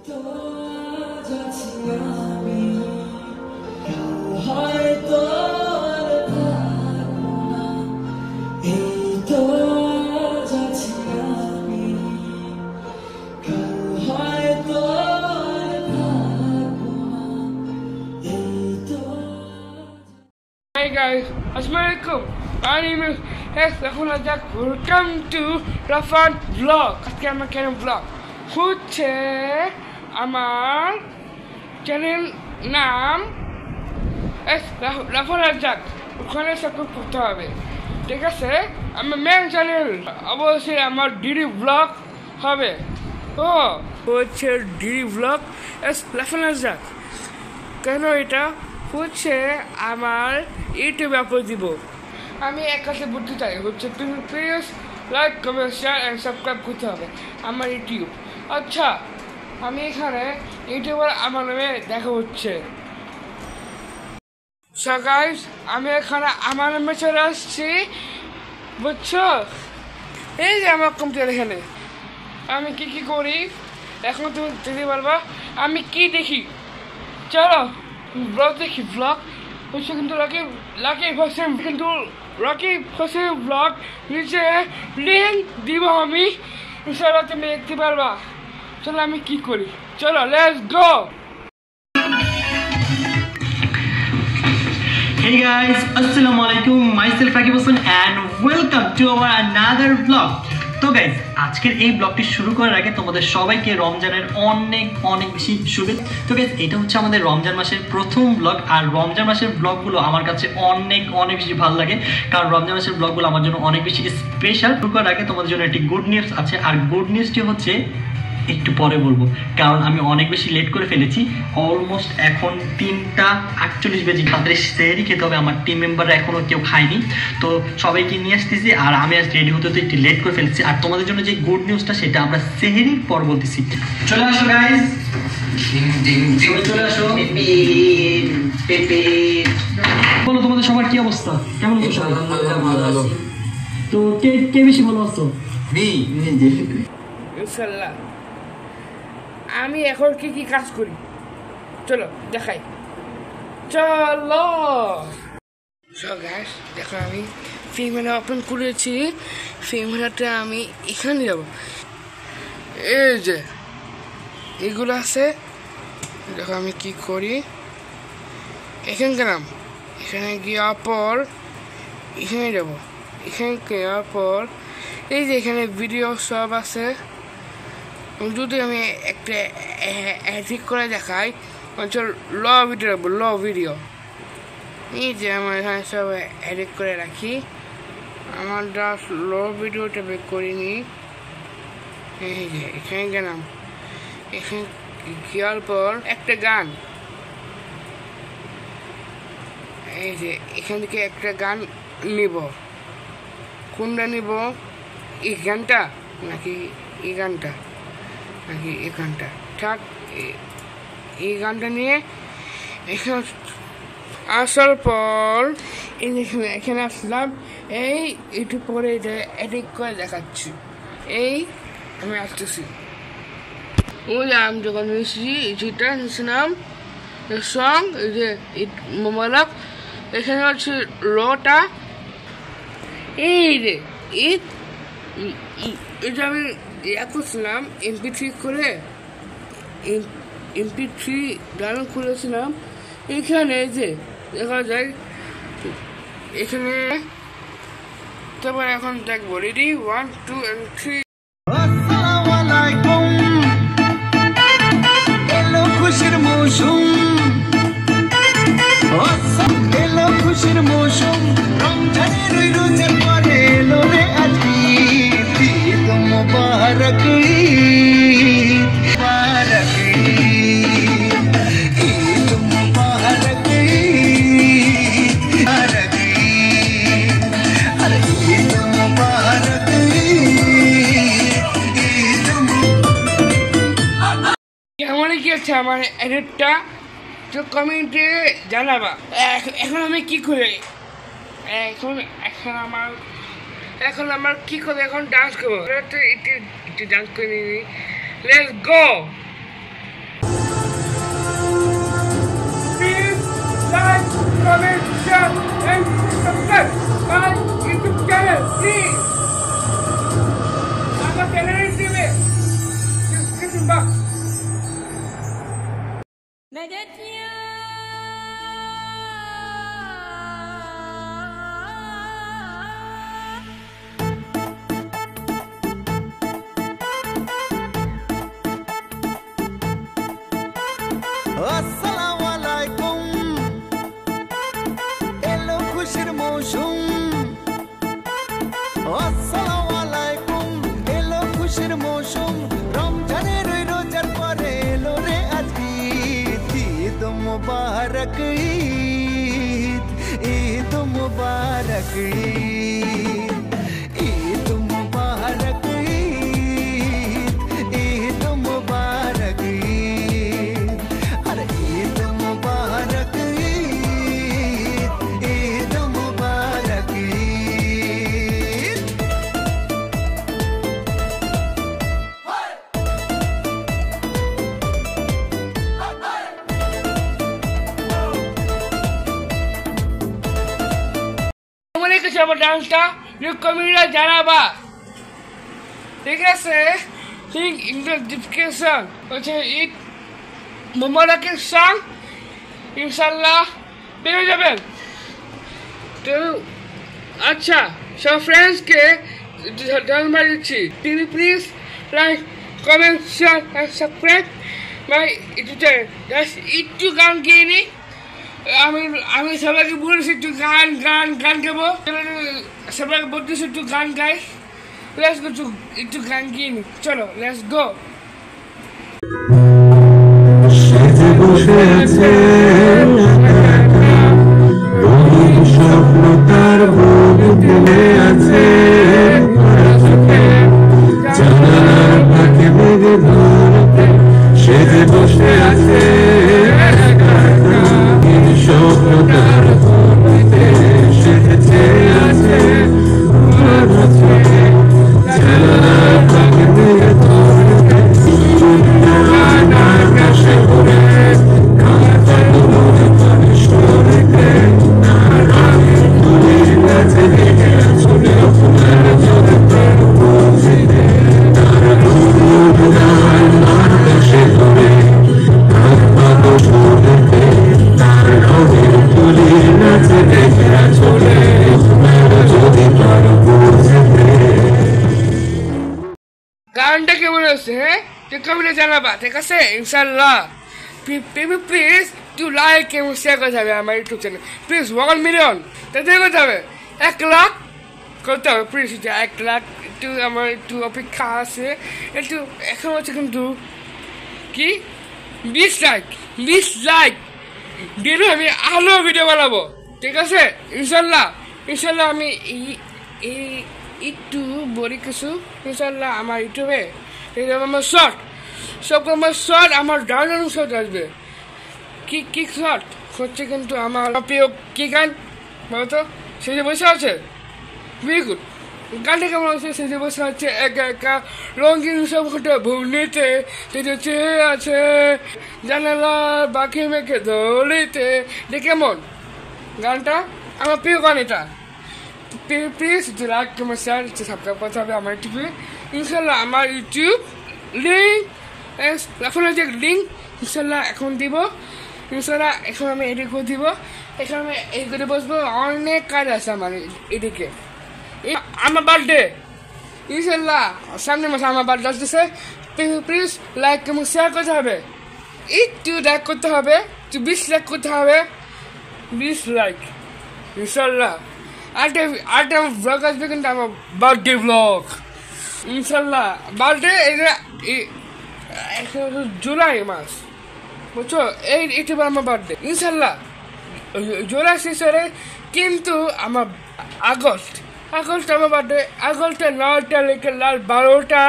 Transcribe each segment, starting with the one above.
Hey guys, Assalamualaikum. My name is Rahul Ajak. Welcome to Rafan Vlog. আজকে আমার কেন vlog হচ্ছে আমার চ্যানেল নাম রাফান আজাদ, ওখানে সাবস্ক্রাইব করতে হবে, ঠিক আছে? আমার মেন চ্যানেল অবশ্যই আমার ডিডি ব্লগ হবে। ও হচ্ছে ডিডি ব্লগ রাফান আজাদ। কেন এটা হচ্ছে আমার ইউটিউবে আপলোড দিব। আমি এক কাছে বলতে চাই হচ্ছে তুমি please like comment share and subscribe করতে হবে আমার ইউটিউব। আচ্ছা, আমি এখানে ইউটিউবার আমার নামে দেখা হচ্ছে। সো গাইস, আমি এখানে আমার নামে চলে আসছি, বুঝছো? এই যে আমার কম্পিউটার, এখানে আমি কি করি এখন তুমি দেখতে পারবা আমি কি দেখি। চলো ব্লগ দেখি। ব্লগ হচ্ছে কিন্তু লাকি হোসেন, কিন্তু লাকি হোসেন ব্লগ নিচে লিঙ্ক দিব আমি, ইনশাআল্লাহ তুমি দেখতে পারবা। চলো আমি কি করি, চলো let's go. Hey guys, assalamu alaikum, myself Rakib Hossain and welcome to our another vlog. তো গাইজ, আজকের এই ব্লগটি শুরু করার আগে তোমাদের সবাইকে রমজানের অনেক বেশি শুভেচ্ছা। তো গাইজ, এটা হচ্ছে আমাদের রমজান মাসের প্রথম ব্লগ, আর রমজান মাসের ব্লগগুলো আমার কাছে অনেক বেশি ভালো লাগে, কারণ রমজান মাসের ব্লগগুলো আমার জন্য অনেক বেশি স্পেশাল। শুরু করার আগে তোমাদের জন্য একটি গুড নিউজ আছে, আর গুড নিউজটি হচ্ছে একটু পরে বলবো, কারণ আমি অনেক বেশি লেট করে ফেলেছি। অলমোস্ট এখন 3:48 বেজে, তাদের সেহরি খেতে হবে। আমার টিম মেম্বাররা এখনও কেউ খায়নি, তো সবাইকে নিয়ে আসতেছি, আর আমি আজ রেডি হতে একটু লেট করে ফেলেছি। আর তোমাদের জন্য যে গুড নিউজটা সেটা আমরা সেহরির পর বলতেছি। চলে আসো গাইস, চলে আসো। বলো তোমাদের সবার কি অবস্থা, কেমন আছো সবাই? ভালো। তো কে বেশি ভালো আছো? ইনশাআল্লাহ। আমি এখন কি কাজ করি চলো দেখাই, চলো। সো গাইস, দেখো আমি ফিল্মটা ওপেন করেছি। ফিল্মটাতে আমি এখানে যাব, এই যে এগুলো আছে। দেখো আমি কি করি, এখানে গেলাম, এখানে গিয়ে পর এখানে যাব, এখানে যাওয়ার পর এই যে এখানে ভিডিও সব আছে। যদি আমি একটা এডিট করে দেখাই, ল ভিডিও, এই যে আমার এখানে সব এডিট করে রাখি। আমার জাস্ট ল ভিডিওটা বের করিনি। এই যে এখানে গেলাম, এখানে গিয়ার পর একটা গান, এই যে এখান থেকে একটা গান নিব। কোনটা নিব, এই গানটা নাকি এই গানটা নাকি এই গানটা? থাক, এই গানটা নিয়ে এখানে আসার পর এখানে আসলাম। একটু পরে এটা এডিট করে দেখাচ্ছি। এই আমি আসতেছি, ওই আমি যখন যেটা নিয়েছিলাম সং, এই যে মোবাইলক, এখানে হচ্ছে লটা, এই যে এটা আমি করছিলাম MP3 করে, MP3 ডাউনলোড করেছিলাম। এখানে যে দেখা যায়, এখানে তারপরে এখন দেখবো। Ready, 1 2 and 3। আসসালামু আলাইকুম, এলো খুশির মৌসুম, এলো খুশির মৌসুম, রমজানের ওই রোজের পরে এলো রে আজকে ঈদ মুবারক, ঈদ মুবারক, ঈদ মুবারক, ঈদ মুবারক, আরে ঈদ মুবারক, ঈদ মুবারক। কেমন কি আছে আমার এডিটটা, তো কমেন্টে জানাবা। এখন আমি কি করি, এখন আমার কি করে, এখন ডান্স করবো। একটু ডান্স করে নিই, let's go. comment, share, and subscribe my YouTube channel, please. Our channel is in the description box. আসসালামু আলাইকুম এলো খুশির মৌসুম আসসালামু আলাইকুম এলো খুশির মৌসুম রমজানের ওই রোজার পরে এলো রে আজ ঈদ মুবারক ঈদ মুবারক ঈদ মুবারক ঈদ মুবারক আমার ডান্সটা কমিটিরা জানাবা, ঠিক আছে? লিঙ্ক ইন দ্য ডিসক্রিপশন হচ্ছে ঈদ মোবারকের সং, ইনশাল্লাহ পেয়ে যাবেন। তো আচ্ছা, সব ফ্রেন্ডসকে জানাবার দিচ্ছি, please like comment share and subscribe my YouTube channel. Just একটু গান গিয়ে নিই। আমি সবাইকে বলেছি একটু গান গান গান গাবো, সবাইকে বলতেছি একটু গান গাই। লেটস গো, একটু গান গিয়ে নি, চলো লেটস গো। সেজে বসে আছে রঙিন স্বপ্ন তার বুক তুলে আছে, জানালার ফাঁকে মেঘে ধরতে সেজে বসে আছে স্বপ্ন তার বুকে সেজেছে আছে জানালার ফাঁকে মেঘে ধরতে আকাশে ঘুরে কাঁথা তুলে পানি সরেতে রাগের তুলির কাছে লেগে চলে আপনার যদি তার বুঝিতে তারা দুধ গান আকাশে ঘুরে হাত পাতো সরেতে তার রঙের তুলির কাছে লেগে চলে আপনার যদি তার বুঝিতে। গানটা কেমন হচ্ছে, হ্যাঁ? কমিটি জানাবা, ঠিক আছে? ইনশাল্লাহ প্লিজ টু লাইক এবং শেয়ার করতে হবে আমার ইউটিউব চ্যানেল। প্লিজ 1 মিলিয়ন তাতে করতে হবে, 1 লাখ করতে হবে প্লিজ। 1 লাখ একটু আমার একটু অপেক্ষা আছে, একটু এখন হচ্ছে কিন্তু কি 20 লাইক দিলে আমি আরো ভিডিও বানাবো, ঠিক আছে? ইনশাল্লাহ আমি একটু বলি কিছু, ইনশাল্লাহ আমার ইউটিউবে আমার শর্ট আমার ডাউন শর্ট আসবে। কি শর্ট হচ্ছে কিন্তু আমার প্রিয় কি গান বলতো? সে যে বসে আছে, ভেরি গুড। গানটা কেমন আছে? সে যে বসে আছে একা একা রঙিন সব ভুবনিতে, সে যে চেয়ে আছে জানালা বাকি মেখে দলিতে। যে কেমন গানটা? আমার প্রিয় গান এটা। Please like comment share subscribe করতে হবে আমার ইউটিউবে। ইনশাল্লাহ আমার ইউটিউব লিঙ্ক এখন যে লিঙ্ক ইনশাল্লাহ এখন দিব, ইনশাল্লাহ এখন আমি এডিট করে দিব। এখন আমি এই করে বসবো, অনেক কাজ আছে আমার এদিকে। আমার বার্থডে ইনশাল্লাহ সামনে মাসে আমার বার্থডে আসতেছে। প্লিজ লাইক কমেন্ট শেয়ার করতে হবে, একটু লাইক করতে হবে, 20 লাইক করতে হবে, 20 লাইক ইনশাল্লাহ। আরেকটা ব্লগ আসবে কিন্তু আমার বার্থডে ব্লগ ইনশাল্লাহ। বার্থডে জুলাই মাস, বুঝছো? এইটা আমার বার্থডে ইনশাল্লাহ জুলাই শেষে, কিন্তু আমার আগস্ট আমার বার্থডে। আগস্টের 9 তারিখে 12টা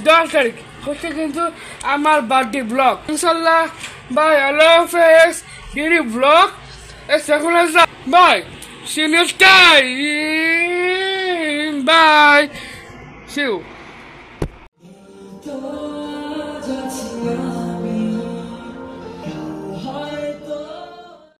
10 তারিখ হচ্ছে কিন্তু আমার বার্থডে ব্লগ ইনশাল্লাহ। বাই, আল্লাহ হাফেজ। ডিডি ব্লগ এখন by, see you next time. Bye. See you.